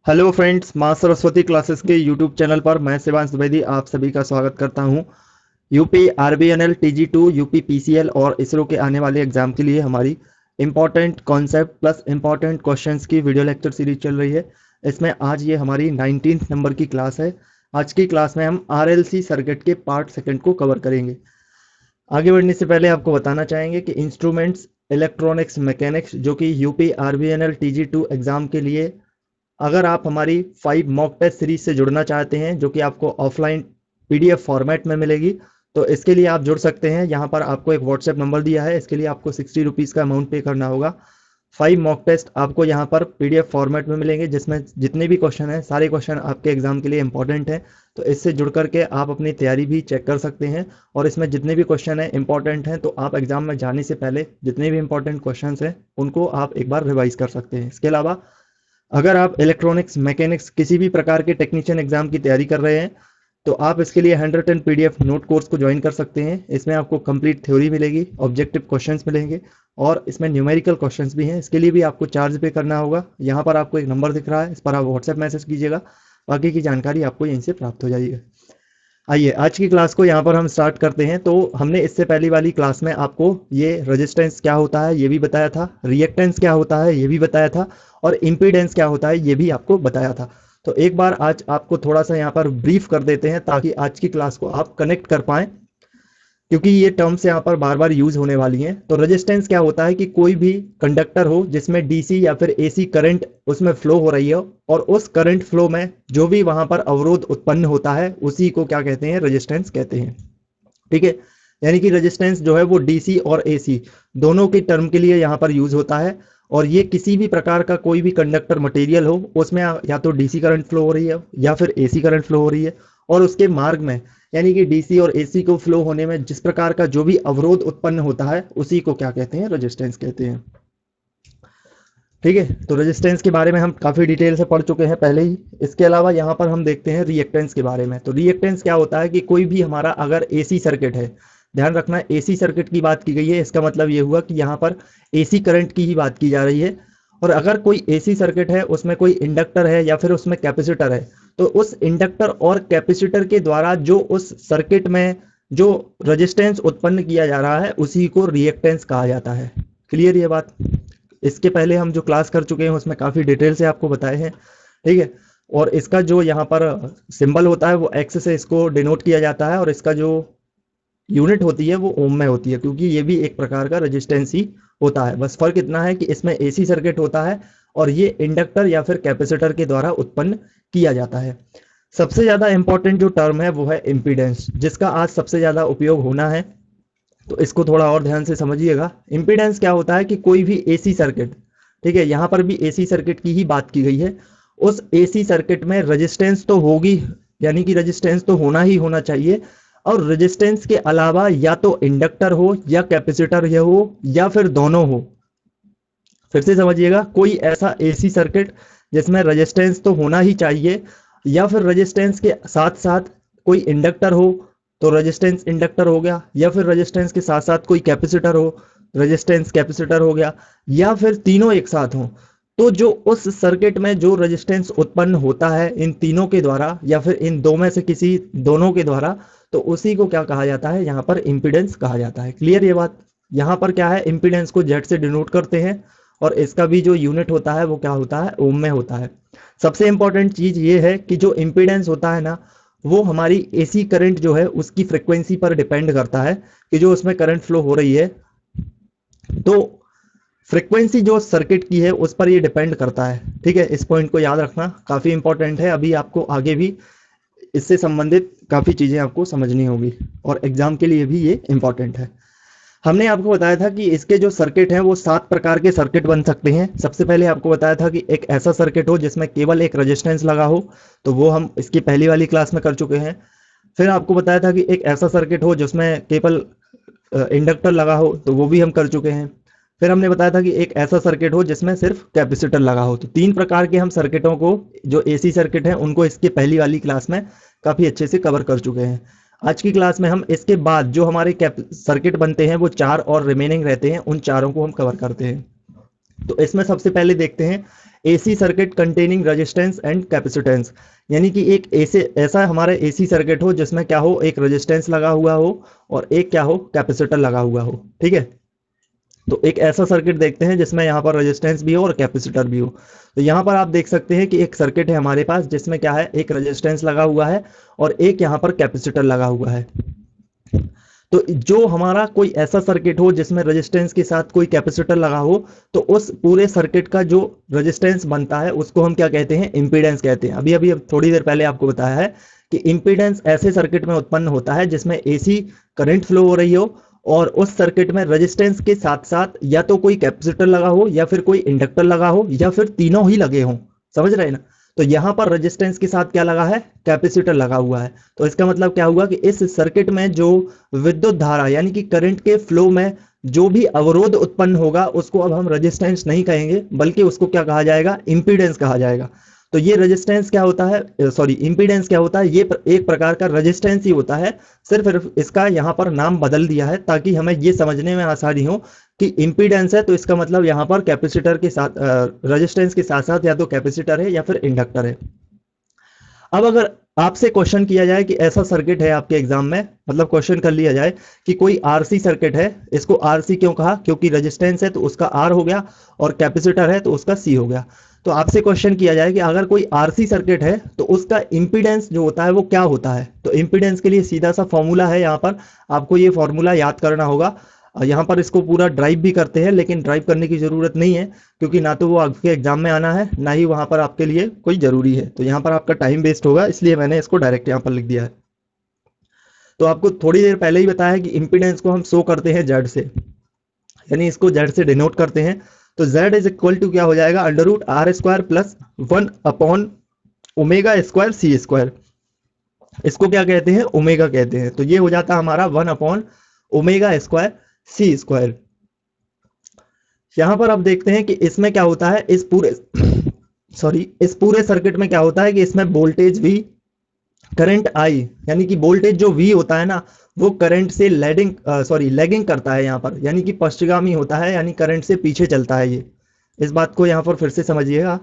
Hello friends, माँ Saraswati classes के YouTube channel पर मैं शिवांश द्विवेदी आप सभी का स्वागत करता हूँ। यूपी आरबीएनएल टीजी2 यूपी पीसीएल और इसरो के आने वाले एग्जाम के लिए हमारी important concept plus important questions की वीडियो लेक्चर सीरीज चल रही है। इसमें आज ये हमारी 19th नंबर की क्लास है। आज की क्लास में हम आरएलसी सर्किट के पार्ट सेकंड को कवर करेंगे। आगे बढ़ने से पहले आपको बताना चाहेंगे कि इंस्ट्रूमेंट्स इलेक्ट्रॉनिक्स मैकेनिक्स जो कि यूपी आरबीएनएल टीजी2 एग्जाम के लिए, अगर आप हमारी 5 मॉक टेस्ट सीरीज से जुड़ना चाहते हैं जो कि आपको ऑफलाइन पीडीएफ फॉर्मेट में मिलेगी, तो इसके लिए आप जुड़ सकते हैं। यहाँ पर आपको एक व्हाट्सएप नंबर दिया है, इसके लिए आपको 60 रुपीज़ का अमाउंट पे करना होगा। 5 मॉक टेस्ट आपको यहाँ पर पीडीएफ फॉर्मेट में मिलेंगे जिसमें जितने भी क्वेश्चन हैं सारे क्वेश्चन आपके एग्जाम के लिए इंपॉर्टेंट हैं। तो इससे जुड़ करके आप अपनी तैयारी भी चेक कर सकते हैं और इसमें जितने भी क्वेश्चन हैं इंपॉर्टेंट हैं, तो आप एग्जाम में जाने से पहले जितने भी इंपॉर्टेंट क्वेश्चन हैं उनको आप एक बार रिवाइज कर सकते हैं। इसके अलावा अगर आप इलेक्ट्रॉनिक्स मैकेनिक्स किसी भी प्रकार के टेक्नीशियन एग्जाम की तैयारी कर रहे हैं तो आप इसके लिए 110 पीडीएफ नोट कोर्स को ज्वाइन कर सकते हैं। इसमें आपको कंप्लीट थ्योरी मिलेगी, ऑब्जेक्टिव क्वेश्चंस मिलेंगे और इसमें न्यूमेरिकल क्वेश्चंस भी हैं। इसके लिए भी आपको चार्ज पे करना होगा। यहाँ पर आपको एक नंबर दिख रहा है, इस पर आप व्हाट्सएप मैसेज कीजिएगा, बाकी की जानकारी आपको यहीं से प्राप्त हो जाएगी। आइए आज की क्लास को यहाँ पर हम स्टार्ट करते हैं। तो हमने इससे पहली वाली क्लास में आपको ये रेजिस्टेंस क्या होता है ये भी बताया था, रिएक्टेंस क्या होता है ये भी बताया था और इम्पीडेंस क्या होता है ये भी आपको बताया था। तो एक बार आज आपको थोड़ा सा यहाँ पर ब्रीफ कर देते हैं ताकि आज की क्लास को आप कनेक्ट कर पाएं, क्योंकि ये टर्म्स यहाँ पर बार बार यूज होने वाली हैं। तो रेजिस्टेंस क्या होता है कि कोई भी कंडक्टर हो जिसमें डीसी या फिर एसी करंट उसमें फ्लो हो रही हो और उस करंट फ्लो में जो भी वहां पर अवरोध उत्पन्न होता है उसी को क्या कहते हैं, रेजिस्टेंस कहते हैं। ठीक है, यानी कि रेजिस्टेंस जो है वो डीसी और एसी दोनों के टर्म के लिए यहाँ पर यूज होता है। और ये किसी भी प्रकार का कोई भी कंडक्टर मटेरियल हो उसमें या तो डीसी करंट फ्लो हो रही है या फिर एसी करंट फ्लो हो रही है और उसके मार्ग में यानी कि डीसी और एसी को फ्लो होने में जिस प्रकार का जो भी अवरोध उत्पन्न होता है उसी को क्या कहते हैं, रेजिस्टेंस कहते हैं। ठीक है, तो रेजिस्टेंस के बारे में हम काफी डिटेल से पढ़ चुके हैं पहले ही। इसके अलावा यहाँ पर हम देखते हैं रिएक्टेंस के बारे में। तो रिएक्टेंस क्या होता है कि कोई भी हमारा अगर एसी सर्किट है, ध्यान रखना एसी सर्किट की बात की गई है, इसका मतलब ये हुआ कि यहाँ पर एसी करंट की ही बात की जा रही है। और अगर कोई एसी सर्किट है उसमें कोई इंडक्टर है या फिर उसमें कैपेसिटर है, तो उस इंडक्टर और कैपेसिटर के द्वारा जो उस सर्किट में जो रेजिस्टेंस उत्पन्न किया जा रहा है उसी को रिएक्टेंस कहा जाता है। क्लियर ये बात? इसके पहले हम जो क्लास कर चुके हैं उसमें काफी डिटेल से आपको बताए हैं। ठीक है, और इसका जो यहाँ पर सिंबल होता है वो एक्स से इसको डिनोट किया जाता है और इसका जो यूनिट होती है वो ओम में होती है, क्योंकि ये भी एक प्रकार का रेजिस्टेंस ही होता है। बस फर्क इतना है कि इसमें एसी सर्किट होता है और ये इंडक्टर या फिर कैपेसिटर के द्वारा उत्पन्न किया जाता है। सबसे ज्यादा इंपॉर्टेंट जो टर्म है वो है इम्पीडेंस, जिसका आज सबसे ज्यादा उपयोग होना है। तो इसको थोड़ा और ध्यान से समझिएगा। इम्पीडेंस क्या होता है कि कोई भी एसी सर्किट, ठीक है, यहाँ पर भी एसी सर्किट की ही बात की गई है, उस एसी सर्किट में रेजिस्टेंस तो होगी, यानी कि रेजिस्टेंस तो होना ही होना चाहिए। और रेजिस्टेंस के अलावा या तो इंडक्टर हो या कैपेसिटर ये हो या फिर दोनों हो। फिर से समझिएगा, कोई ऐसा एसी सर्किट जिसमें रेजिस्टेंस तो होना ही चाहिए या फिर रेजिस्टेंस के साथ साथ कोई इंडक्टर हो तो रेजिस्टेंस इंडक्टर हो गया, या फिर रेजिस्टेंस के साथ साथ कोई कैपेसिटर हो, रेजिस्टेंस कैपेसिटर हो गया, या फिर तीनों एक साथ हो। तो जो उस सर्किट में जो रेजिस्टेंस उत्पन्न होता है इन तीनों के द्वारा या फिर इन दो में से किसी दोनों के द्वारा, तो उसी को क्या कहा जाता है, यहाँ पर इम्पीडेंस कहा जाता है। क्लियर ये बात? यहाँ पर क्या है, इम्पीडेंस को जेड से डिनोट करते हैं और इसका भी जो यूनिट होता है वो क्या होता है, ओम में होता है। सबसे इंपॉर्टेंट चीज ये है कि जो इम्पीडेंस होता है ना, वो हमारी एसी करंट जो है उसकी फ्रिक्वेंसी पर डिपेंड करता है कि जो उसमें करंट फ्लो हो रही है, तो फ्रिक्वेंसी जो सर्किट की है उस पर ये डिपेंड करता है। ठीक है, इस पॉइंट को याद रखना काफी इंपॉर्टेंट है। अभी आपको आगे भी इससे संबंधित काफी चीजें आपको समझनी होगी और एग्जाम के लिए भी ये इंपॉर्टेंट है। हमने आपको बताया था कि इसके जो सर्किट हैं वो 7 प्रकार के सर्किट बन सकते हैं। सबसे पहले आपको बताया था कि एक ऐसा सर्किट हो जिसमें केवल एक रेजिस्टेंस लगा हो, तो वो हम इसकी पहली वाली क्लास में कर चुके हैं। फिर आपको बताया था कि एक ऐसा सर्किट हो जिसमें केवल इंडक्टर लगा हो, तो वो भी हम कर चुके हैं। फिर हमने बताया था कि एक ऐसा सर्किट हो जिसमें सिर्फ कैपेसिटर लगा हो। तो 3 प्रकार के हम सर्किटों को, जो एसी सर्किट हैं, उनको इसके पहली वाली क्लास में काफी अच्छे से कवर कर चुके हैं। आज की क्लास में हम इसके बाद जो हमारे सर्किट बनते हैं वो 4 और रिमेनिंग रहते हैं, उन चारों को हम कवर करते हैं। तो इसमें सबसे पहले देखते हैं AC circuit containing resistance and capacitance, यानी कि एक ऐसा हमारा एसी सर्किट हो जिसमें क्या हो, एक रेजिस्टेंस लगा हुआ हो और एक क्या हो, कैपेसिटर लगा हुआ हो। ठीक है, तो एक ऐसा सर्किट देखते हैं जिसमें यहाँ पर रेजिस्टेंस भी हो और कैपेसिटर भी हो। तो यहाँ पर आप देख सकते हैं कि एक सर्किट है हमारे पास जिसमें क्या है, एक रेजिस्टेंस लगा हुआ है और एक यहाँ पर कैपेसिटर लगा हुआ है। तो जो हमारा कोई ऐसा सर्किट हो जिसमें रेजिस्टेंस के साथ कोई कैपेसिटर लगा हो, तो उस पूरे सर्किट का जो रेजिस्टेंस बनता है उसको हम क्या कहते हैं, इंपीडेंस कहते हैं। अभी अभी अब थोड़ी देर पहले आपको बताया है कि इंपीडेंस ऐसे सर्किट में उत्पन्न होता है जिसमें एसी करंट फ्लो हो रही हो और उस सर्किट में रेजिस्टेंस के साथ साथ या तो कोई कैपेसिटर लगा हो या फिर कोई इंडक्टर लगा हो या फिर तीनों ही लगे हों। समझ रहे हैं ना? तो यहां पर रेजिस्टेंस के साथ क्या लगा है, कैपेसिटर लगा हुआ है। तो इसका मतलब क्या हुआ कि इस सर्किट में जो विद्युत धारा यानी कि करंट के फ्लो में जो भी अवरोध उत्पन्न होगा उसको अब हम रेजिस्टेंस नहीं कहेंगे बल्कि उसको क्या कहा जाएगा, इंपीडेंस कहा जाएगा। तो ये रेजिस्टेंस क्या होता है, सॉरी इंपीडेंस क्या होता है, ये एक प्रकार का रेजिस्टेंस ही होता है। सिर्फ इसका यहाँ पर नाम बदल दिया है ताकि हमें ये समझने में आसानी हो कि इंपीडेंस है तो इसका मतलब यहाँ पर कैपेसिटर के साथ रेजिस्टेंस के साथ साथ या तो कैपेसिटर है या फिर इंडक्टर है। अब अगर आपसे क्वेश्चन किया जाए कि ऐसा सर्किट है आपके एग्जाम में, मतलब क्वेश्चन कर लिया जाए कि कोई आरसी सर्किट है, इसको आरसी क्यों कहा, क्योंकि रेजिस्टेंस है तो उसका आर हो गया और कैपेसिटर है तो उसका सी हो गया। तो आपसे क्वेश्चन किया जाए कि अगर कोई आरसी सर्किट है तो उसका इंपीडेंस जो होता है वो क्या होता है। तो इंपीडेंस के लिए सीधा सा फॉर्मूला है, यहाँ पर आपको ये फॉर्मूला याद करना होगा। यहाँ पर इसको पूरा ड्राइव भी करते हैं लेकिन ड्राइव करने की जरूरत नहीं है क्योंकि ना तो वो आपके एग्जाम में आना है ना ही वहां पर आपके लिए कोई जरूरी है। तो यहाँ पर आपका टाइम वेस्ट होगा, इसलिए मैंने इसको डायरेक्ट यहाँ पर लिख दिया है। तो आपको थोड़ी देर पहले ही बताया कि इंपीडेंस को हम शो करते हैं जेड से, यानी इसको जेड से डिनोट करते हैं। तो जेड इज इक्वल टू क्या हो जाएगा, under root R square plus 1 omega square C square. इसको क्या कहते हैं, ओमेगा कहते हैं। तो ये हो जाता है हमारा 1 ओमेगा स्क्वायर सी स्क्वायर। यहां पर आप देखते हैं कि इसमें क्या होता है, इस पूरे सर्किट में क्या होता है कि इसमें वोल्टेज V, करंट I, यानी कि वोल्टेज जो V होता है ना वो करंट से लैगिंग करता है यहाँ पर, यानी कि पश्चगामी होता है, यानी करंट से पीछे चलता है। ये इस बात को यहाँ पर फिर से समझिएगा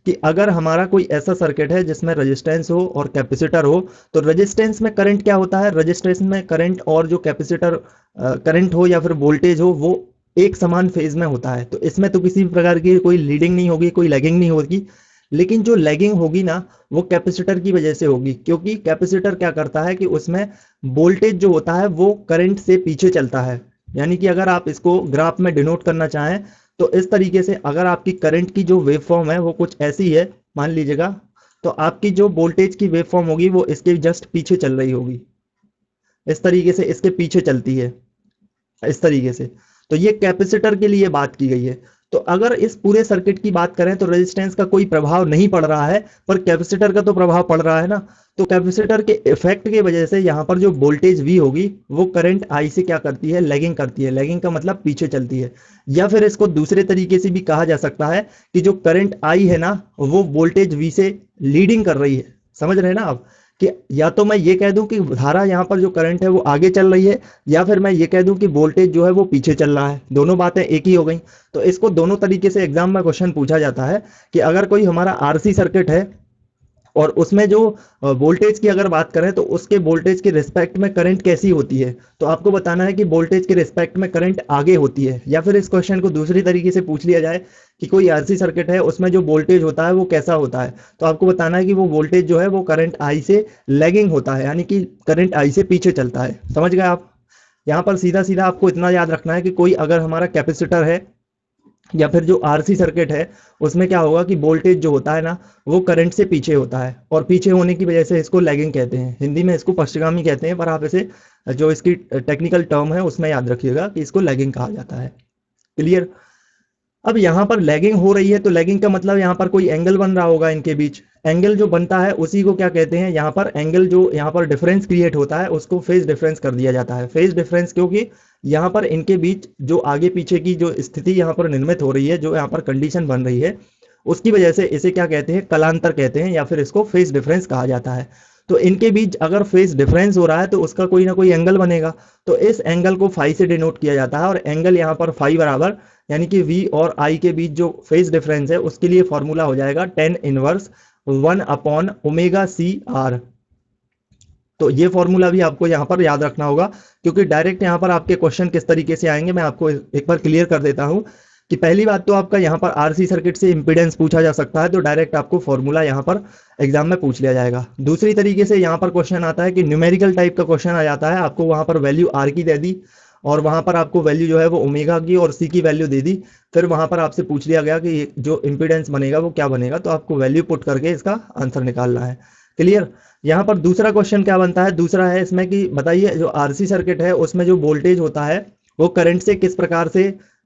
कि अगर हमारा कोई ऐसा सर्किट है जिसमें रेजिस्टेंस हो और कैपेसिटर हो, तो रेजिस्टेंस में करंट क्या होता है, रेजिस्टेंस में करंट और जो कैपेसिटर करंट हो या फिर वोल्टेज हो वो एक समान फेज में होता है। तो इसमें तो किसी प्रकार की कोई लीडिंग नहीं होगी, कोई लैगिंग नहीं होगी। लेकिन जो लैगिंग होगी ना वो कैपेसिटर की वजह से होगी, क्योंकि कैपेसिटर क्या करता है कि उसमें वोल्टेज जो होता है वो करंट से पीछे चलता है। यानी कि अगर आप इसको ग्राफ में डिनोट करना चाहें तो इस तरीके से, अगर आपकी करंट की जो वेव फॉर्म है वो कुछ ऐसी है मान लीजिएगा, तो आपकी जो वोल्टेज की वेव फॉर्म होगी वो इसके जस्ट पीछे चल रही होगी, इस तरीके से इसके पीछे चलती है, इस तरीके से। तो ये कैपेसिटर के लिए बात की गई है। तो अगर इस पूरे सर्किट की बात करें तो रेजिस्टेंस का कोई प्रभाव नहीं पड़ रहा है, पर कैपेसिटर का तो प्रभाव पड़ रहा है ना। तो कैपेसिटर के इफेक्ट की वजह से यहाँ पर जो वोल्टेज V होगी वो करंट I से क्या करती है, लैगिंग करती है। लैगिंग का मतलब पीछे चलती है, या फिर इसको दूसरे तरीके से भी कहा जा सकता है कि जो करंट I है ना वो वोल्टेज V से लीडिंग कर रही है। समझ रहे हैं ना आप, कि या तो मैं ये कह दूं कि धारा यहाँ पर जो करंट है वो आगे चल रही है, या फिर मैं ये कह दूं कि वोल्टेज जो है वो पीछे चल रहा है। दोनों बातें एक ही हो गई। तो इसको दोनों तरीके से एग्जाम में क्वेश्चन पूछा जाता है कि अगर कोई हमारा आरसी सर्किट है और उसमें जो वोल्टेज की अगर बात करें तो उसके वोल्टेज के रिस्पेक्ट में करंट कैसी होती है, तो आपको बताना है कि वोल्टेज के रिस्पेक्ट में करंट आगे होती है। या फिर इस क्वेश्चन को दूसरी तरीके से पूछ लिया जाए कि कोई आरसी सर्किट है उसमें जो वोल्टेज होता है वो कैसा होता है, तो आपको बताना है कि वो वोल्टेज जो है वो करंट आई से लैगिंग होता है, यानी कि करंट आई से पीछे चलता है। समझ गए आप? यहाँ पर सीधा सीधा आपको इतना याद रखना है कि कोई अगर हमारा कैपेसिटर है या फिर जो आरसी सर्किट है उसमें क्या होगा कि वोल्टेज जो होता है ना वो करंट से पीछे होता है, और पीछे होने की वजह से इसको लैगिंग कहते हैं। हिंदी में इसको पश्चगामी कहते हैं, पर आप इसे जो इसकी टेक्निकल टर्म है उसमें याद रखिएगा कि इसको लैगिंग कहा जाता है। क्लियर? अब यहाँ पर लैगिंग हो रही है तो लैगिंग का मतलब यहाँ पर कोई एंगल बन रहा होगा इनके बीच। एंगल जो बनता है उसी को क्या कहते हैं, यहाँ पर एंगल जो यहाँ पर डिफरेंस क्रिएट होता है उसको फेज डिफरेंस कर दिया जाता है। फेज डिफरेंस क्योंकि यहाँ पर इनके बीच जो आगे पीछे की जो स्थिति यहाँ पर निर्मित हो रही है, जो यहाँ पर कंडीशन बन रही है, उसकी वजह से इसे क्या कहते हैं, कलांतर कहते हैं, या फिर इसको फेज डिफरेंस कहा जाता है। तो इनके बीच अगर फेज डिफरेंस हो रहा है तो उसका कोई ना कोई एंगल बनेगा। तो इस एंगल को फाई से डिनोट किया जाता है, और एंगल यहाँ पर फाई बराबर यानी कि वी और आई के बीच जो फेज डिफरेंस है उसके लिए फॉर्मूला हो जाएगा टेन इनवर्स 1/ωc/r। तो ये फॉर्मूला भी आपको यहाँ पर याद रखना होगा, क्योंकि डायरेक्ट यहाँ पर आपके क्वेश्चन किस तरीके से आएंगे मैं आपको एक बार क्लियर कर देता हूँ। कि पहली बात तो आपका यहाँ पर आरसी सर्किट से इंपीडेंस पूछा जा सकता है, तो डायरेक्ट आपको फॉर्मूला यहाँ पर एग्जाम में पूछ लिया जाएगा। दूसरी तरीके से यहाँ पर क्वेश्चन आता है कि न्यूमेरिकल टाइप का क्वेश्चन आ जाता है, आपको वहाँ पर वैल्यू आर की दे दी और वहाँ पर आपको वैल्यू जो है वो ओमेगा की और सी की वैल्यू दे दी, फिर वहाँ पर आपसे पूछ लिया गया कि जो इंपीडेंस बनेगा वो क्या बनेगा, तो आपको वैल्यू पुट करके इसका आंसर निकालना है। क्लियर। यहाँ पर दूसरा क्वेश्चन क्या बनता है, दूसरा है इसमें कि बताइए जो आरसी सर्किट है उसमें जो वोल्टेज होता है वो करंट से किस प्रकार से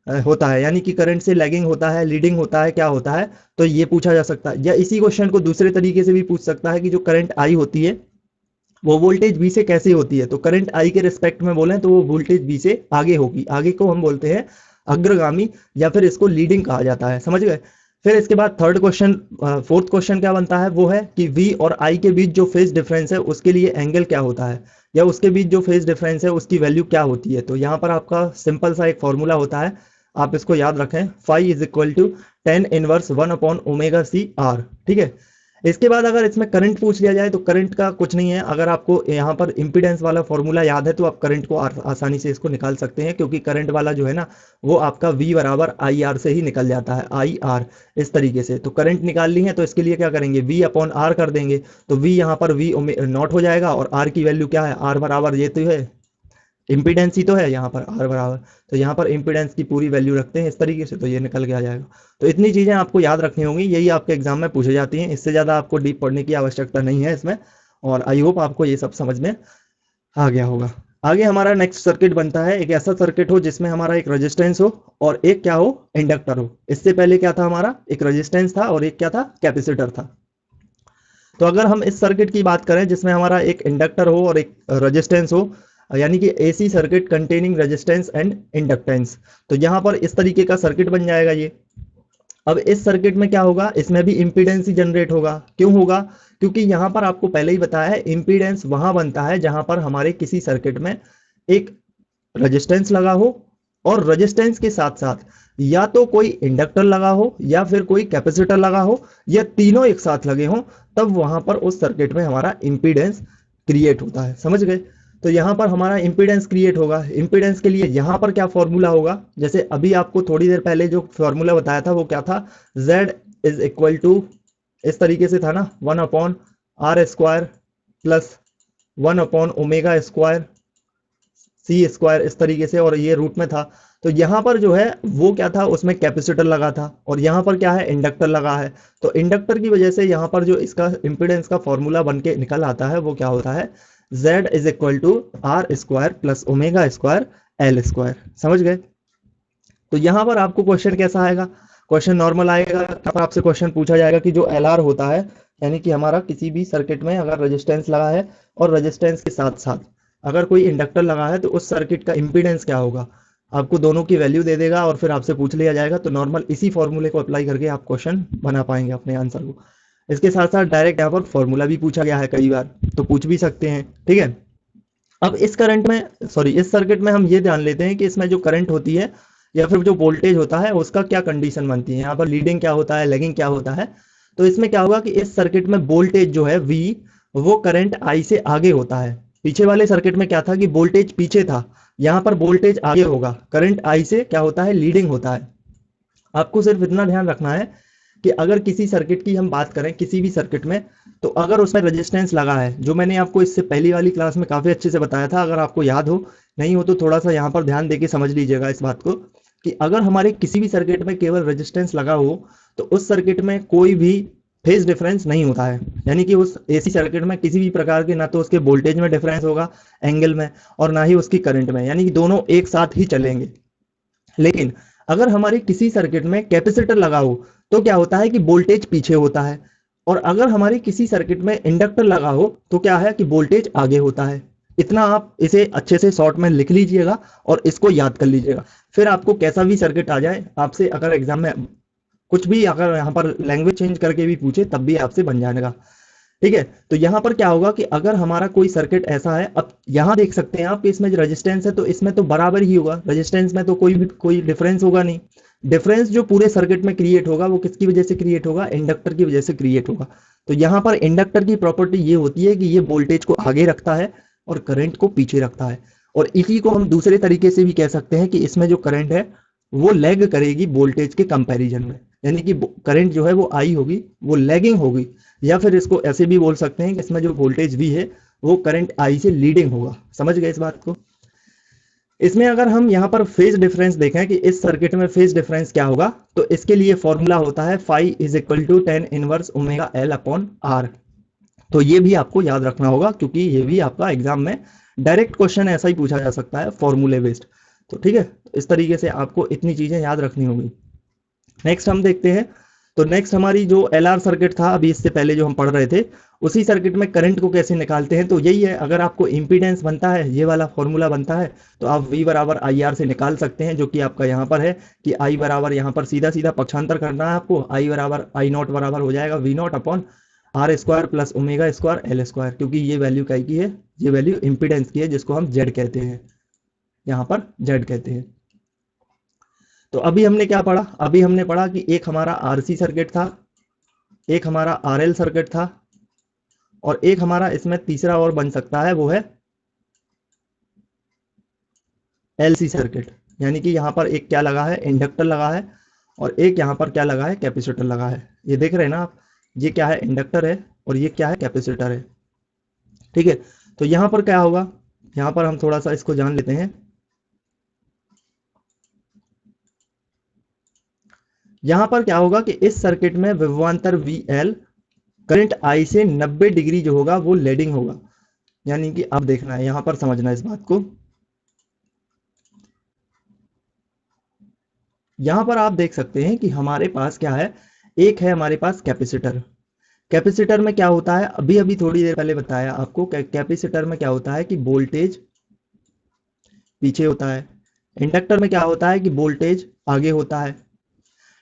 होता है, यानी कि करंट से लैगिंग होता है, लीडिंग होता है, क्या होता है, तो ये पूछा जा सकता है। या इसी क्वेश्चन को दूसरे तरीके से भी पूछ सकता है कि जो करंट आई होती है वो वोल्टेज वी से कैसे होती है। तो करंट आई के रिस्पेक्ट में बोलें तो वो वोल्टेज वी से आगे होगी, आगे को हम बोलते हैं अग्रगामी या फिर इसको लीडिंग कहा जाता है, समझ गए। फिर इसके बाद थर्ड क्वेश्चन, फोर्थ क्वेश्चन क्या बनता है, वो है कि वी और आई के बीच जो फेज डिफरेंस है उसके लिए एंगल क्या होता है, या उसके बीच जो फेज डिफरेंस है उसकी वैल्यू क्या होती है। तो यहाँ पर आपका सिंपल सा एक फॉर्मूला होता है, आप इसको याद रखें, phi is equal to tan inverse 1/ωc/r। ठीक है। इसके बाद अगर इसमें करंट पूछ लिया जाए तो करंट का कुछ नहीं है, अगर आपको यहाँ पर इंपीडेंस वाला फॉर्मूला याद है तो आप करंट को आसानी से इसको निकाल सकते हैं, क्योंकि करंट वाला जो है ना वो आपका V बराबर आई आर से ही निकल जाता है, आई आर इस तरीके से। तो करंट निकालनी है तो इसके लिए क्या करेंगे, V/R कर देंगे, तो V यहाँ पर V नॉट हो जाएगा और R की वैल्यू क्या है, R बराबर ये तो है इम्पीडेंस ही तो है यहाँ पर R बराबर, तो यहाँ पर इम्पीडेंस की पूरी वैल्यू रखते हैं इस तरीके से, तो ये निकल के आ जाएगा। तो इतनी चीज़ें आपको याद रखनी होंगी, यही आपके एग्जाम में पूछी जाती हैं, इससे ज़्यादा आपको डीप पढ़ने की आवश्यकता नहीं है इसमें। और आई होप आपको ये सब समझ में आ गया होगा। आगे हमारा नेक्स्ट सर्किट बनता है, एक ऐसा सर्किट हो जिसमें हमारा एक रेजिस्टेंस हो और एक क्या हो, इंडक्टर हो। इससे पहले क्या था, हमारा एक रेजिस्टेंस था और एक क्या था, कैपेसिटर था। तो अगर हम इस सर्किट की बात करें जिसमें हमारा एक इंडक्टर हो और एक रेजिस्टेंस हो, यानी कि AC circuit containing resistance and inductance, तो यहाँ पर इस तरीके का सर्किट बन जाएगा ये। अब इस सर्किट में क्या होगा, इसमें भी इंपीडेंस ही जनरेट होगा। क्यों होगा, क्योंकि यहाँ पर आपको पहले ही बताया है इंपीडेंस वहां बनता है जहां पर हमारे किसी सर्किट में एक रेजिस्टेंस लगा हो और रेजिस्टेंस के साथ साथ या तो कोई इंडक्टर लगा हो या फिर कोई कैपेसिटर लगा हो या तीनों एक साथ लगे हों, तब वहां पर उस सर्किट में हमारा इंपीडेंस क्रिएट होता है, समझ गए। तो यहाँ पर हमारा इंपीडेंस क्रिएट होगा। इंपीडेंस के लिए यहाँ पर क्या फॉर्मूला होगा, जैसे अभी आपको थोड़ी देर पहले जो फॉर्मूला बताया था वो क्या था, Z इज इक्वल टू इस तरीके से था ना, 1/r² प्लस 1/ω² C² इस तरीके से, और ये रूट में था। तो यहाँ पर जो है वो क्या था, उसमें कैपेसिटर लगा था और यहाँ पर क्या है, इंडक्टर लगा है। तो इंडक्टर की वजह से यहाँ पर जो इसका इंपीडेंस का फॉर्मूला बन के निकल आता है वो क्या होता है, Z is equal to R² plus ω² L²। समझ गए। तो यहाँ पर आपको क्वेश्चन कैसा आएगा, क्वेश्चन नॉर्मल आएगा। पर आपसे क्वेश्चन पूछा जाएगा कि जो LR होता है, यानी कि हमारा किसी भी सर्किट में अगर रेजिस्टेंस लगा है और रेजिस्टेंस के साथ साथ अगर कोई इंडक्टर लगा है तो उस सर्किट का इंपीडेंस क्या होगा, आपको दोनों की वैल्यू दे देगा और फिर आपसे पूछ लिया जाएगा। तो नॉर्मल इसी फॉर्मूले को अप्लाई करके आप क्वेश्चन बना पाएंगे अपने आंसर को। इसके साथ साथ डायरेक्ट यहाँ पर फॉर्मूला भी पूछा गया है कई बार, तो पूछ भी सकते हैं, ठीक है। अब इस करंट में इस सर्किट में हम ये ध्यान लेते हैं कि इसमें जो करंट होती है या फिर जो वोल्टेज होता है उसका क्या कंडीशन बनती है, यहाँ पर लीडिंग क्या होता है, लैगिंग क्या होता है। तो इसमें क्या होगा कि इस सर्किट में वोल्टेज जो है V वो करंट I से आगे होता है। पीछे वाले सर्किट में क्या था कि वोल्टेज पीछे था, यहाँ पर वोल्टेज आगे होगा, करंट I से क्या होता है, लीडिंग होता है। आपको सिर्फ इतना ध्यान रखना है कि अगर किसी सर्किट की हम बात करें, किसी भी सर्किट में, तो अगर उसमें रेजिस्टेंस लगा है, जो मैंने आपको इससे पहली वाली क्लास में काफ़ी अच्छे से बताया था, अगर आपको याद हो, नहीं हो तो थोड़ा सा यहाँ पर ध्यान देके समझ लीजिएगा इस बात को, कि अगर हमारे किसी भी सर्किट में केवल रेजिस्टेंस लगा हो तो उस सर्किट में कोई भी फेज डिफरेंस नहीं होता है, यानी कि उस एसी सर्किट में किसी भी प्रकार के ना तो उसके वोल्टेज में डिफरेंस होगा एंगल में और ना ही उसकी करंट में, यानी कि दोनों एक साथ ही चलेंगे। लेकिन अगर हमारे किसी सर्किट में कैपेसिटर लगा हो तो क्या होता है कि वोल्टेज पीछे होता है, और अगर हमारे किसी सर्किट में इंडक्टर लगा हो तो क्या है कि वोल्टेज आगे होता है। इतना आप इसे अच्छे से शॉर्ट में लिख लीजिएगा और इसको याद कर लीजिएगा। फिर आपको कैसा भी सर्किट आ जाए, आपसे अगर एग्जाम में कुछ भी अगर यहाँ पर लैंग्वेज चेंज करके भी पूछे तब भी आपसे बन जाएगा, ठीक है। तो यहाँ पर क्या होगा कि अगर हमारा कोई सर्किट ऐसा है, अब यहाँ देख सकते हैं आप कि इसमें जो रेजिस्टेंस है तो इसमें तो बराबर ही होगा, रेजिस्टेंस में तो कोई डिफरेंस होगा नहीं। डिफरेंस जो पूरे सर्किट में क्रिएट होगा वो किसकी वजह से क्रिएट होगा, इंडक्टर की वजह से क्रिएट होगा। तो यहाँ पर इंडक्टर की प्रॉपर्टी ये होती है कि ये वोल्टेज को आगे रखता है और करंट को पीछे रखता है। और इसी को हम दूसरे तरीके से भी कह सकते हैं कि इसमें जो करंट है वो लैग करेगी वोल्टेज के कंपैरिजन में, यानी कि करंट जो है वो आई होगी, वो लैगिंग होगी। या फिर इसको ऐसे भी बोल सकते हैं कि इसमें जो वोल्टेज वी है वो करंट आई से लीडिंग होगा। समझ गए इस बात को। इसमें अगर हम यहाँ पर फेज डिफरेंस देखें कि इस सर्किट में फेज डिफरेंस क्या होगा, तो इसके लिए फॉर्मूला होता है phi is equal to tan inverse omega L upon R. तो ये भी आपको याद रखना होगा, क्योंकि ये भी आपका एग्जाम में डायरेक्ट क्वेश्चन ऐसा ही पूछा जा सकता है, फॉर्मूले बेस्ड। तो ठीक है, इस तरीके से आपको इतनी चीजें याद रखनी होगी। नेक्स्ट हम देखते हैं। तो नेक्स्ट हमारी जो एलआर सर्किट था अभी इससे पहले जो हम पढ़ रहे थे, उसी सर्किट में करंट को कैसे निकालते हैं। तो यही है, अगर आपको इंपीडेंस बनता है, ये वाला फॉर्मूला बनता है, तो आप V बराबर आई आर से निकाल सकते हैं, जो कि आपका यहाँ पर है कि I बराबर यहाँ पर सीधा सीधा पक्षांतर करना है आपको। I बराबर आई नॉट बराबर हो जाएगा V not upon R square plus omega square L square, क्योंकि ये वैल्यू क्या की है, ये वैल्यू इंपीडेंस की है, जिसको हम Z कहते हैं, यहाँ पर Z कहते हैं। तो अभी हमने क्या पढ़ा, अभी हमने पढ़ा कि एक हमारा आरसी सर्किट था, एक हमारा आरएल सर्किट था, और एक हमारा इसमें तीसरा और बन सकता है, वो है एलसी सर्किट। यानी कि यहाँ पर एक क्या लगा है, इंडक्टर लगा है, और एक यहाँ पर क्या लगा है, कैपेसिटर लगा है। ये देख रहे हैं ना आप, ये क्या है, इंडक्टर है, और ये क्या है, कैपेसिटर है। ठीक है। तो यहाँ पर क्या होगा, यहाँ पर हम थोड़ा सा इसको जान लेते हैं। यहाँ पर क्या होगा कि इस सर्किट में विभवांतर VL करंट I से 90 डिग्री जो होगा वो लीडिंग होगा। यानी कि अब देखना है, यहाँ पर समझना है इस बात को। यहाँ पर आप देख सकते हैं कि हमारे पास क्या है, एक है हमारे पास कैपेसिटर। कैपेसिटर में क्या होता है, अभी अभी थोड़ी देर पहले बताया आपको, कैपेसिटर में क्या होता है कि वोल्टेज पीछे होता है। इंडक्टर में क्या होता है कि वोल्टेज आगे होता है।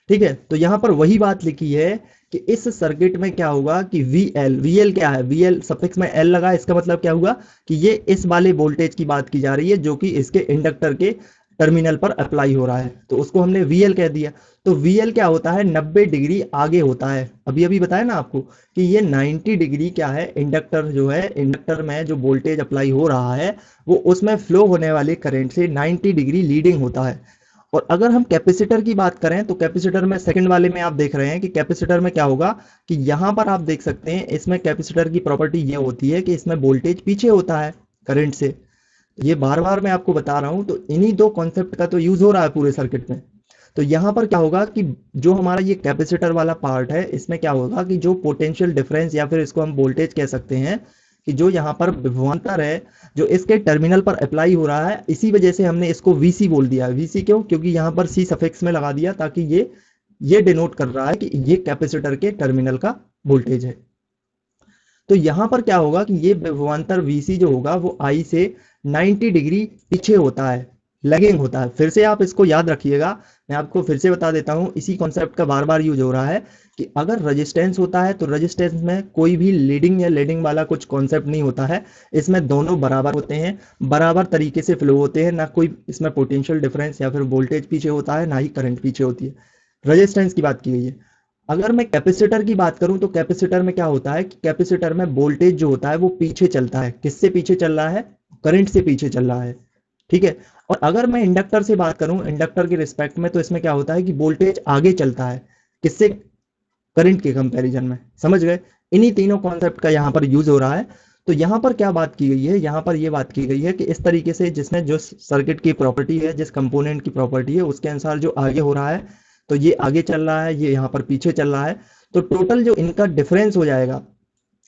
ठीक है। तो यहां पर वही बात लिखी है कि इस सर्किट में क्या होगा कि VL क्या है, VL सफिक्स में L लगा, इसका मतलब क्या हुआ कि ये इस वाले वोल्टेज की बात की जा रही है, जो कि इसके इंडक्टर के टर्मिनल पर अप्लाई हो रहा है, तो उसको हमने VL कह दिया। तो VL क्या होता है, 90 डिग्री आगे होता है। अभी अभी बताया ना आपको कि ये 90 डिग्री क्या है, इंडक्टर जो है, इंडक्टर में जो वोल्टेज अप्लाई हो रहा है वो उसमें फ्लो होने वाले करंट से 90 डिग्री लीडिंग होता है। और अगर हम कैपेसिटर की बात करें, तो कैपेसिटर में सेकंड वाले में आप देख रहे हैं कि कैपेसिटर में क्या होगा कि यहां पर आप देख सकते हैं, इसमें कैपेसिटर की प्रॉपर्टी ये होती है कि इसमें वोल्टेज पीछे होता है करंट से। ये बार बार मैं आपको बता रहा हूं, तो इन्हीं दो कॉन्सेप्ट का तो यूज हो रहा है पूरे सर्किट में। तो यहां पर क्या होगा कि जो हमारा ये कैपेसिटर वाला पार्ट है, इसमें क्या होगा कि जो पोटेंशियल डिफरेंस या फिर इसको हम वोल्टेज कह सकते हैं, कि जो यहाँ पर विभवांतर है जो इसके टर्मिनल पर अप्लाई हो रहा है, इसी वजह से हमने इसको VC बोल दिया। VC क्यों, क्योंकि यहाँ पर C सफिक्स में लगा दिया, ताकि ये डिनोट कर रहा है कि ये कैपेसिटर के टर्मिनल का वोल्टेज है। तो यहाँ पर क्या होगा कि ये विभवांतर VC जो होगा वो I से 90 डिग्री पीछे होता है, लैगिंग होता है। फिर से आप इसको याद रखिएगा, मैं आपको फिर से बता देता हूँ, इसी कॉन्सेप्ट का बार बार यूज हो रहा है कि अगर रेजिस्टेंस होता है तो रेजिस्टेंस में कोई भी लीडिंग या लीडिंग वाला कुछ कॉन्सेप्ट नहीं होता है। इसमें दोनों बराबर होते हैं, बराबर तरीके से फ्लो होते हैं, ना कोई इसमें पोटेंशियल डिफरेंस या फिर वोल्टेज पीछे होता है, ना ही करंट पीछे होती है। रेजिस्टेंस की बात की गई है। अगर मैं कैपेसिटर की बात करूं, तो कैपेसिटर में क्या होता है कि कैपेसिटर में वोल्टेज जो होता है वो पीछे चलता है। किससे पीछे चल रहा है, करंट से पीछे चल रहा है। ठीक है। और अगर मैं इंडक्टर से बात करूं, इंडक्टर के रिस्पेक्ट में, तो इसमें क्या होता है कि वोल्टेज आगे चलता है, किससे, करंट के कंपैरिजन में। समझ गए, इन्हीं तीनों कॉन्सेप्ट का यहाँ पर यूज हो रहा है। तो यहाँ पर क्या बात की गई है, यहाँ पर ये बात की गई है कि इस तरीके से जिसमें जो सर्किट की प्रॉपर्टी है, जिस कंपोनेंट की प्रॉपर्टी है, उसके अनुसार जो आगे हो रहा है, तो ये आगे चल रहा है, ये यहाँ पर पीछे चल रहा है। तो टोटल जो इनका डिफरेंस हो जाएगा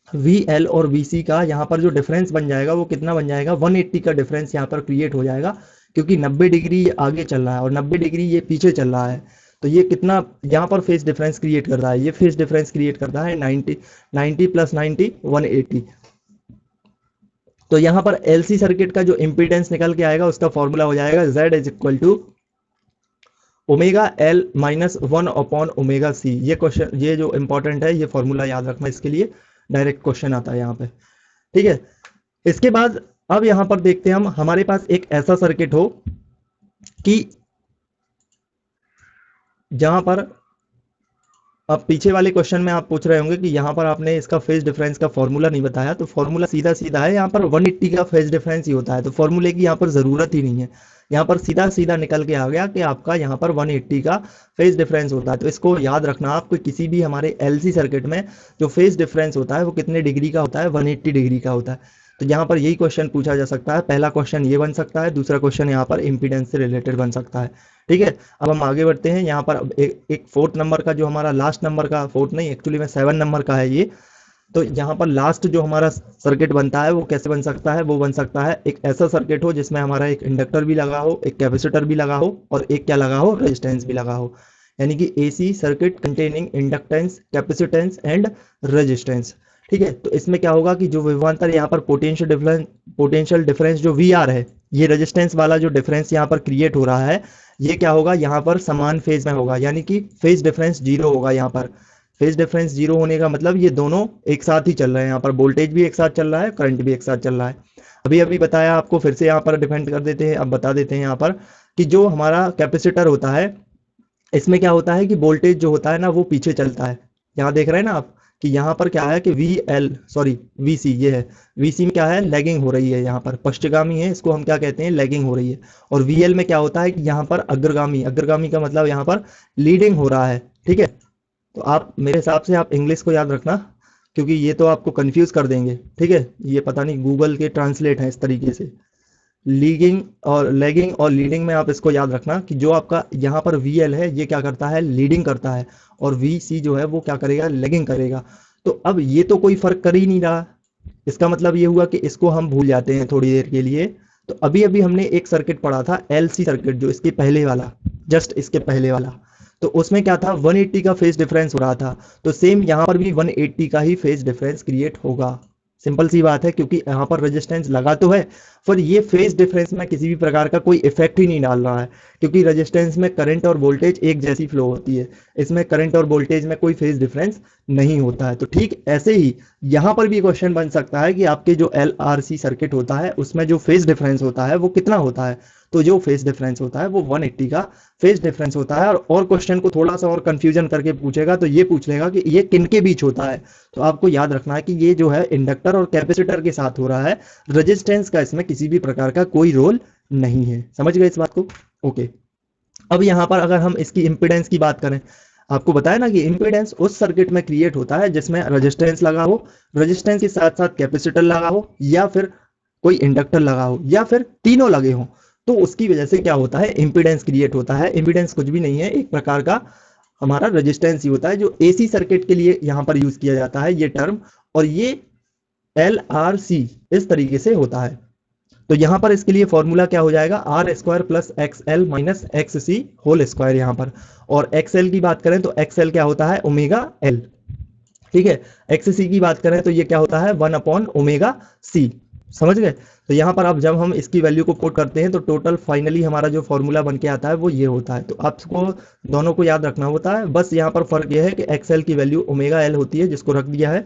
VL और VC का, यहाँ पर जो डिफरेंस बन जाएगा वो कितना बन जाएगा, 180 का डिफरेंस यहाँ पर क्रिएट हो जाएगा, क्योंकि 90 डिग्री ये आगे चल रहा है और 90 डिग्री ये पीछे चल रहा है। तो ये कितना यहाँ पर फेज डिफरेंस क्रिएट कर रहा है, ये फेज डिफरेंस क्रिएट करता है 90 प्लस 90 180। तो यहाँ पर LC सर्किट का जो इंपीडेंस निकल के आएगा, उसका फॉर्मूला हो जाएगा Z is equal to omega L minus 1 upon omega C। ये क्वेश्चन, ये जो इंपॉर्टेंट है, ये फॉर्मूला याद रखना इसके लिए। डायरेक्ट क्वेश्चन आता है यहाँ पे, ठीक है। इसके बाद अब यहाँ पर देखते हैं हम, हमारे पास एक ऐसा सर्किट हो कि जहां पर, अब पीछे वाले क्वेश्चन में आप पूछ रहे होंगे कि यहाँ पर आपने इसका फेज डिफरेंस का फॉर्मूला नहीं बताया, तो फॉर्मूला सीधा सीधा है, यहाँ पर 180 का फेज डिफरेंस ही होता है, तो फॉर्मूले की यहाँ पर ज़रूरत ही नहीं है। यहाँ पर सीधा सीधा निकल के आ गया कि आपका यहाँ पर 180 का फेज डिफरेंस होता है। तो इसको याद रखना, आपको किसी भी हमारे एलसी सर्किट में जो फेज डिफरेंस होता है वो कितने डिग्री का होता है, 180 डिग्री का होता है। तो यहाँ पर यही क्वेश्चन पूछा जा सकता है। पहला क्वेश्चन ये बन सकता है, दूसरा क्वेश्चन यहाँ पर इम्पीडेंस से रिलेटेड बन सकता है, ठीक है। अब हम आगे बढ़ते हैं। यहाँ पर अब एक फोर्थ नंबर का, जो हमारा लास्ट नंबर का, फोर्थ नहीं एक्चुअली में 7 नंबर का है ये। तो यहाँ पर लास्ट जो हमारा सर्किट बनता है वो कैसे बन सकता है, वो बन सकता है एक ऐसा सर्किट हो जिसमें हमारा एक इंडक्टर भी लगा हो, एक कैपेसिटर भी लगा हो और एक क्या लगा हो, रेजिस्टेंस भी लगा हो, यानी कि AC circuit containing inductance, capacitance and resistance, ठीक है। तो इसमें क्या होगा कि जो विभवांतर यहाँ पर पोटेंशियल डिफरेंस जो वी आर है, ये रेजिस्टेंस वाला जो डिफरेंस यहाँ पर क्रिएट हो रहा है, ये क्या होगा, यहाँ पर समान फेज में होगा, यानी कि फेज डिफरेंस जीरो होगा। यहाँ पर फेज डिफरेंस जीरो होने का मतलब ये दोनों एक साथ ही चल रहे हैं, यहाँ पर वोल्टेज भी एक साथ चल रहा है, करंट भी एक साथ चल रहा है। अभी अभी बताया आपको, फिर से यहाँ पर डिफेंड कर देते हैं। अब बता देते हैं यहाँ पर कि जो हमारा कैपेसिटर होता है, इसमें क्या होता है कि वोल्टेज जो होता है ना वो पीछे चलता है। यहाँ देख रहे हैं ना आप कि यहाँ पर क्या है कि वी सी, ये है वी सी में क्या है, लैगिंग हो रही है, यहाँ पर पश्चगामी है, इसको हम क्या कहते हैं, लैगिंग हो रही है। और वी एल में क्या होता है कि यहाँ पर अग्रगामी, अग्रगामी का मतलब यहाँ पर लीडिंग हो रहा है, ठीक है। तो आप मेरे हिसाब से आप इंग्लिश को याद रखना, क्योंकि ये तो आपको कंफ्यूज कर देंगे, ठीक है। ये पता नहीं गूगल के ट्रांसलेट हैं इस तरीके से, लीगिंग और लैगिंग और लीडिंग में आप इसको याद रखना कि जो आपका यहाँ पर वी एल है ये क्या करता है, लीडिंग करता है, और वी सी जो है वो क्या करेगा, लैगिंग करेगा। तो अब ये तो कोई फर्क कर ही नहीं रहा, इसका मतलब ये हुआ कि इसको हम भूल जाते हैं थोड़ी देर के लिए। तो अभी अभी हमने एक सर्किट पढ़ा था एल सी सर्किट, जो इसके पहले वाला, जस्ट इसके पहले वाला, तो उसमें क्या था, 180 का फेज डिफरेंस हो रहा था। तो सेम यहाँ पर भी 180 का ही फेज डिफरेंस क्रिएट होगा। सिंपल सी बात है, क्योंकि यहाँ पर रेजिस्टेंस लगा तो है, पर ये फेज डिफरेंस में किसी भी प्रकार का कोई इफेक्ट ही नहीं डाल रहा है, क्योंकि रेजिस्टेंस में करंट और वोल्टेज एक जैसी फ्लो होती है, इसमें करंट और वोल्टेज में कोई फेज डिफरेंस नहीं होता है। तो ठीक ऐसे ही यहाँ पर भी क्वेश्चन बन सकता है कि आपके जो LRC सर्किट होता है उसमें जो फेज डिफरेंस होता है वो कितना होता है। तो जो फेज डिफरेंस होता है वो 180 का फेज डिफरेंस होता है। और क्वेश्चन को थोड़ा सा और कंफ्यूजन करके पूछेगा तो ये पूछ लेगा कि ये किन के बीच होता है। तो आपको याद रखना है कि ये जो है इंडक्टर और कैपेसिटर के साथ हो रहा है, रेजिस्टेंस का इसमें किसी भी प्रकार का कोई रोल नहीं है। समझ गए इस बात को? ओके। अब यहाँ पर अगर हम इसकी इम्पीडेंस की बात करें, आपको बताया ना कि इम्पीडेंस उस सर्किट में क्रिएट होता है जिसमें रेजिस्टेंस लगा हो, रेजिस्टेंस के साथ साथ कैपेसिटर लगा हो, या फिर कोई इंडक्टर लगा हो, या फिर तीनों लगे हों। तो उसकी वजह से क्या होता है, इम्पीडेंस क्रिएट होता है। इम्पीडेंस कुछ भी नहीं है, एक प्रकार का हमारा रेजिस्टेंस ही होता है, जो एसी सर्किट के लिए यहाँ पर यूज किया जाता है ये टर्म। और ये LRC इस तरीके से होता है। तो यहाँ पर इसके लिए फॉर्मूला क्या हो जाएगा, R² plus XL minus XC whole square यहाँ पर। और XL की बात करें तो XL क्या होता है, ओमेगा L, ठीक है। XC की बात करें तो ये क्या होता है, 1/ओमेगा C। समझ गए? तो यहाँ पर अब जब हम इसकी वैल्यू को पुट करते हैं तो टोटल फाइनली हमारा जो फॉर्मूला बन के आता है वो ये होता है। तो आपको दोनों को याद रखना होता है। बस यहाँ पर फर्क ये है कि XL की वैल्यू ओमेगा L होती है जिसको रख दिया है,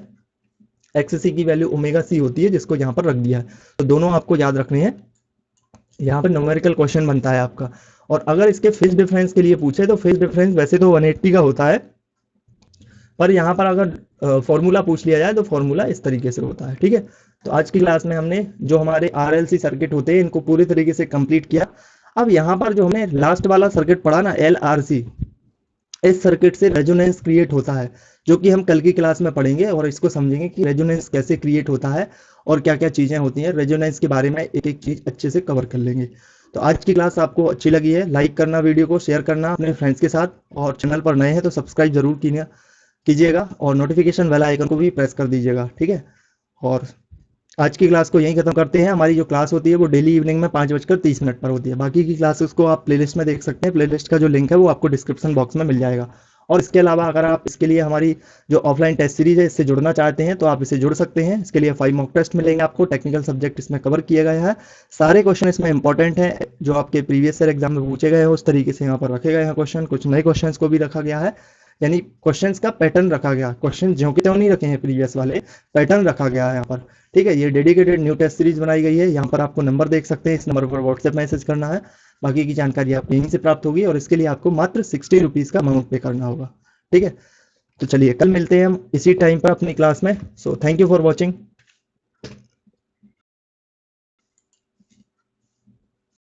XC की वैल्यू ओमेगा C होती है जिसको यहाँ पर रख दिया है। तो दोनों आपको याद रखने हैं। यहाँ पर न्यूमेरिकल क्वेश्चन बनता है आपका। और अगर इसके फेज डिफरेंस के लिए पूछे तो फेज डिफरेंस वैसे तो 180 का होता है, पर यहाँ पर अगर फॉर्मूला पूछ लिया जाए तो फॉर्मूला इस तरीके से होता है, ठीक है। तो आज की क्लास में हमने जो हमारे RLC सर्किट होते हैं इनको पूरी तरीके से कंप्लीट किया। अब यहाँ पर जो हमने लास्ट वाला सर्किट पढ़ा ना, LRC, इस सर्किट से रेजोनेंस क्रिएट होता है, जो कि हम कल की क्लास में पढ़ेंगे और इसको समझेंगे कि रेजोनेंस कैसे क्रिएट होता है और क्या क्या चीज़ें होती हैं। रेजोनेंस के बारे में एक एक चीज़ अच्छे से कवर कर लेंगे। तो आज की क्लास आपको अच्छी लगी है, लाइक करना, वीडियो को शेयर करना अपने फ्रेंड्स के साथ, और चैनल पर नए हैं तो सब्सक्राइब जरूर कीजिएगा और नोटिफिकेशन बेल आइकन को भी प्रेस कर दीजिएगा, ठीक है। और आज की क्लास को यहीं खत्म करते हैं। हमारी जो क्लास होती है वो डेली इवनिंग में 5:30 पर होती है। बाकी की क्लासेस को आप प्लेलिस्ट में देख सकते हैं, प्लेलिस्ट का जो लिंक है वो आपको डिस्क्रिप्शन बॉक्स में मिल जाएगा। और इसके अलावा अगर आप इसके लिए हमारी जो ऑफलाइन टेस्ट सीरीज है इससे जुड़ना चाहते हैं तो आप इसे जुड़ सकते हैं। इसके लिए 5 मॉक टेस्ट मिलेंगे आपको, टेक्निकल सब्जेक्ट इसमें कवर किया गया है। सारे क्वेश्चन इसमें इंपॉर्टेंट हैं, जो आपके प्रीवियस ईयर एग्जाम में पूछे गए हैं उस तरीके से यहाँ पर रखे गए हैं क्वेश्चन। कुछ नए क्वेश्चन को भी रखा गया है, यानी क्वेश्चंस का पैटर्न रखा गया, क्वेश्चन ज्यों के त्यों नहीं रखे हैं प्रीवियस वाले, पैटर्न रखा गया है यहाँ पर। ठीक है, ये डेडिकेटेड न्यू टेस्ट सीरीज बनाई गई है। यहाँ पर आपको नंबर देख सकते हैं, इस नंबर पर व्हाट्सएप मैसेज करना है, बाकी की जानकारी आपको यहीं से प्राप्त होगी और इसके लिए आपको मात्र 60 रुपीज़ का अमाउंट पे करना होगा। ठीक है, तो चलिए कल मिलते हैं हम इसी टाइम पर अपनी क्लास में। So thank you for watching.